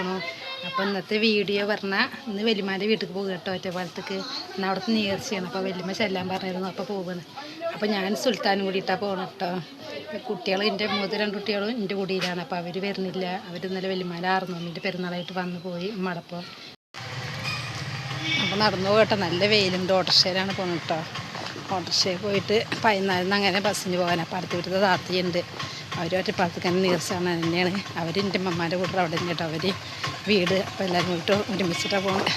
വന്നിക്കണു. അപ്പോൾ ഇന്നത്തെ വീഡിയോ പറഞ്ഞാൽ ഇന്ന് വലിയമാൻ്റെ വീട്ടിൽ പോകുക കേട്ടോ, ഒറ്റപ്പാലത്തേക്ക്. എന്നാൽ അവിടുത്തെ നേർച്ചയാണ്. അപ്പോൾ വലിയമ്മ ചെല്ലാൻ പറഞ്ഞിരുന്നു. അപ്പോൾ പോകുന്നത്. അപ്പോൾ ഞാൻ സുൽത്താനും കൂടിയിട്ടാണ് പോകണം കേട്ടോ. കുട്ടികൾ എൻ്റെ 2 കുട്ടികളും എൻ്റെ കൂടിയിലാണ്. അപ്പോൾ അവർ വരുന്നില്ല. അവർ ഇന്നലെ വലിയമാൻ്റെ 6 നോമ്പിൻ്റെ പെരുന്നാളായിട്ട് വന്നു പോയി ഉമ്മടപ്പോൾ. അപ്പോൾ നടന്നു പോകട്ടെ. നല്ല വെയിലുണ്ട്. ഓട്ടോറിക്ഷയിലാണ് പോകുന്നത് കേട്ടോ. ഓട്ടോറിക്ഷയിൽ പോയിട്ട് 14 അങ്ങനെ ബസ്സിന് പോകാൻ. അപ്പോൾ അടുത്ത വീട്ടിൽ താത്തയുണ്ട്. അവർ ഒറ്റപ്പാലത്തേക്ക് തന്നെ നീർച്ചാണ് തന്നെയാണ്. അവർ എൻ്റെ അമ്മമാരുടെ കൂടെ അവിടെ തന്നെ കേട്ടോ. അവർ വീട്. അപ്പോൾ എല്ലാവരും പോയിട്ട് ഒരുമിച്ചിട്ടാണ് പോകുന്നത്.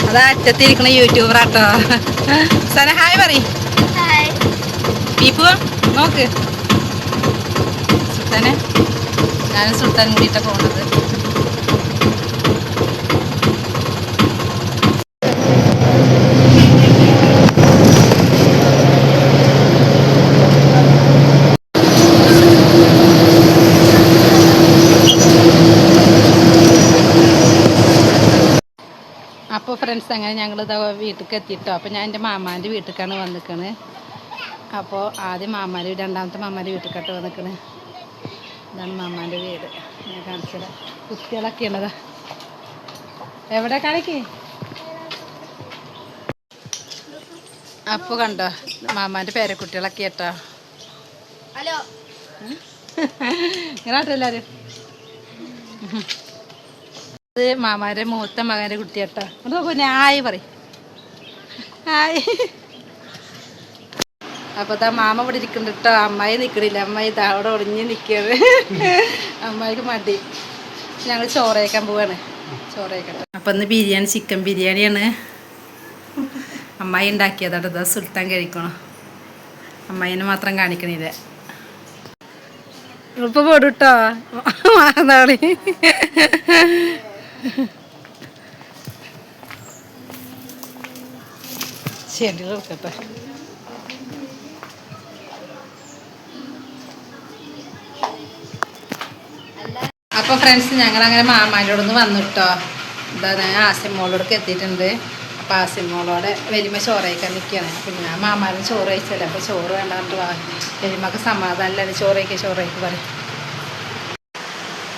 അതാ അറ്റത്തിരിക്കണ യൂട്യൂബറാട്ടോ. സന ഹായ് പറയും. പീപ്പു നോക്ക്. സുൽത്താനെ ഞാനും സുൽത്താൻ കൂടിയിട്ടാണ് പോകുന്നത്. അപ്പോൾ ഫ്രണ്ട്സ് അങ്ങനെ ഞങ്ങളിതാ വീട്ടിലേക്ക് എത്തിയിട്ടോ. അപ്പോൾ ഞാൻ എൻ്റെ മാമാൻ്റെ വീട്ടിലേക്കാണ് വന്നിക്കണത്. അപ്പോൾ ആദ്യം മാമാൻ്റെ രണ്ടാമത്തെ മാമാൻ്റെ വീട്ടിലേക്കാട്ട് വന്നിക്കണത്. ഇതാണ് മാമാൻ്റെ വീട്. ഞാൻ കാണിച്ചത് കുട്ടികളൊക്കെ ഉള്ളതാ. എവിടെ കാണിക്ക്. അപ്പോൾ കണ്ടോ മാമാൻ്റെ പേരക്കുട്ടികളൊക്കെ കേട്ടോ. ഹലോ ഇങ്ങനാട്ടോ എല്ലാവരും. മാമാരെ മൂത്ത മകൻ്റെ കുട്ടിയാട്ടോ. അത് നോക്കൂ ഹായ് പറയും. ഹായ്. അപ്പോൾ ഇതാ മാമ ഇവിടെ ഇരിക്കുന്നുണ്ട് കേട്ടോ. അമ്മായി നിൽക്കണില്ല. അമ്മായി ഇതാ അവിടെ ഒളിഞ്ഞ് നിൽക്കുകയാണ്. അമ്മായിക്ക് മടി. ഞങ്ങൾ ചോറ് കഴിക്കാൻ പോവാണ്. ചോറ് കഴിക്കട്ടെ. അപ്പം ഇന്ന് ബിരിയാണി, ചിക്കൻ ബിരിയാണിയാണ് അമ്മായി ഉണ്ടാക്കിയതാട്ടോ. ഇതാ സുൽത്താൻ കഴിക്കണം. അമ്മായിനെ മാത്രം കാണിക്കണില്ല. ഇപ്പം പോടും കേട്ടോ. മാതാളി ശരി കൊടുക്കട്ടെ. അപ്പോൾ ഫ്രണ്ട്സ് ഞങ്ങളങ്ങനെ മാമാൻ്റെ നിന്ന് വന്നു കേട്ടോ. എന്താ ഞാൻ ആസിമോളോടൊക്കെ എത്തിയിട്ടുണ്ട്. അപ്പോൾ ആസിമോളോടെ വലിയമ്മ ചോറ് കഴിക്കാൻ നിൽക്കുകയാണ്. അപ്പോൾ ഞാൻ മാമാരും ചോറ് കഴിച്ചല്ലേ. അപ്പോൾ ചോറ് വേണ്ടാണ്ട് വലിയമ്മക്ക് സമാധാനമല്ലേ ചോറ് കഴിക്കുക പറയും.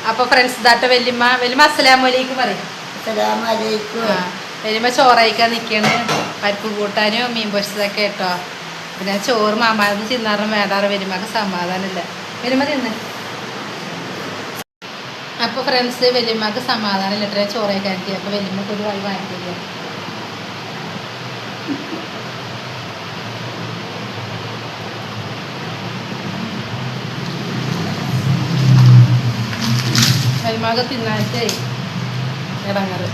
അപ്പോൾ ഫ്രണ്ട്സ് ഇതാട്ടോ വലിയമ്മ അസ്സലാമു അലൈക്കും പറയും. വലിയമ്മ ചോറ് കഴിക്കാൻ നിൽക്കുകയാണ്. പരിപ്പ് കൂട്ടാനും മീൻ പൊരിച്ചതൊക്കെ കേട്ടോ. പിന്നെ ചോറ് മാമാരും തിന്നാറും വേണ്ടാറ് വലിയമ്മക്ക് സമാധാനമില്ല. വലിയമ്മ തിന്ന്. അപ്പോൾ ഫ്രണ്ട്സ് വലിയമ്മക്ക് സമാധാനമില്ല ഇത്ര ചോറ് കഴിക്കാൻ. അപ്പോൾ വലിയമ്മക്ക് ഒരു വഴി വാങ്ങിക്കില്ല. വലിയമ്മക്ക് തിന്നാറ്റേ ഇടങ്ങറ്.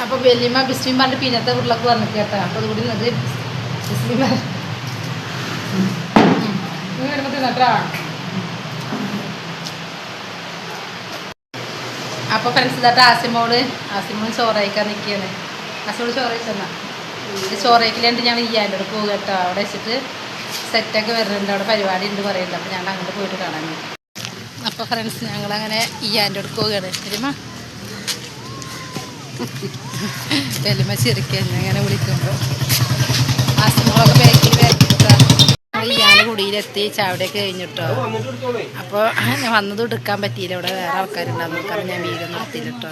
അപ്പോൾ വലിയമ്മ ബിസ്മി പറഞ്ഞിട്ട് പിന്നത്തെ ഉരുളക്ക് വന്നിട്ട് കേട്ടോ. അപ്പോൾ അതുകൂടി നിന്നത് ബിസ്മി തിന്നട്ടാ. അപ്പോൾ ഫ്രണ്ട്സ് ഇതായിട്ട് ആസിമോള് ചോറ് കഴിക്കാൻ നിൽക്കുകയാണ്. ആസിമോള് ചോറ് കഴിച്ചെന്നാ. ചോറ് കഴിക്കലുണ്ട്. ഞങ്ങൾ ഈയാൻ്റെ അവിടെ പോകുക കേട്ടോ. അവിടെ വെച്ചിട്ട് സെറ്റൊക്കെ വരുന്നുണ്ട്. അവിടെ പരിപാടി ഉണ്ട് പറയുന്നുണ്ട്. അപ്പോൾ ഞങ്ങൾ അങ്ങോട്ട് പോയിട്ട് കാണാൻ. അപ്പോൾ ഫ്രണ്ട്സ് ഞങ്ങളങ്ങനെ ഈയാൻ്റെ അവിടെ പോവുകയാണ്. വലിയമ്മ ചിരിക്കുക അങ്ങനെ വിളിക്കുമ്പോൾ. ആസിമോളൊക്കെ ബാക്കിട്ടാ. ഈയാൻ്റെ കുടിയിലെത്തി ചാവടിയൊക്കെ കഴിഞ്ഞിട്ടോ. അപ്പോൾ ഞാൻ വന്നത് എടുക്കാൻ പറ്റിയില്ല. ഇവിടെ വേറെ ആൾക്കാരുണ്ടാകും. കാരണം ഞാൻ വീട് നിർത്തിയില്ല കേട്ടോ.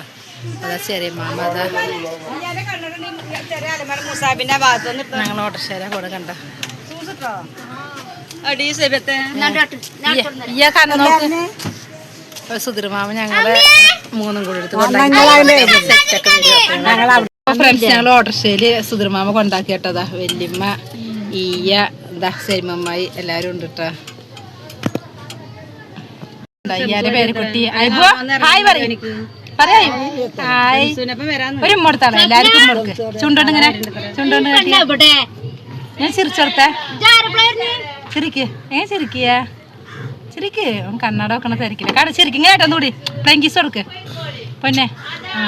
അതാ ചെറിയ മാമ അതാ ഞങ്ങൾ ഓട്ടോറിക്ഷ കൂടെ കണ്ട സുധീർമാമ ഞങ്ങളെ 3 കൂടെ എടുത്ത് ഫ്രണ്ട്സ് ഞങ്ങൾ ഓട്ടോറിക്ഷയില് സുധീർമാമ കൊണ്ടാക്കി കേട്ടതാ. വല്യമ്മ ഈയ ഇതാ സെരിമമ്മായി എല്ലാരും ഉണ്ട് കേട്ടോ. ഈയാന്റെ പേരക്കുട്ടി ഹായ് പറയും. പറയാം ഹായ്. ഒരു ഉമ്മടുത്താണ് എല്ലാവർക്കും ഉമ്മടുക്ക്. ചുണ്ടോണ്ട് ഇങ്ങനെ ചുണ്ടോണ്ട് ഞാൻ ചിരിച്ചോർത്തെ ചിരിക്ക്. ചിരിക്ക് കണ്ണട വെക്കണ തിരക്കില്ല. ചിരിക്കും കേട്ടോ. കൂടി പ്ലെങ്കിസ് കൊടുക്ക് പൊന്നെ. ആ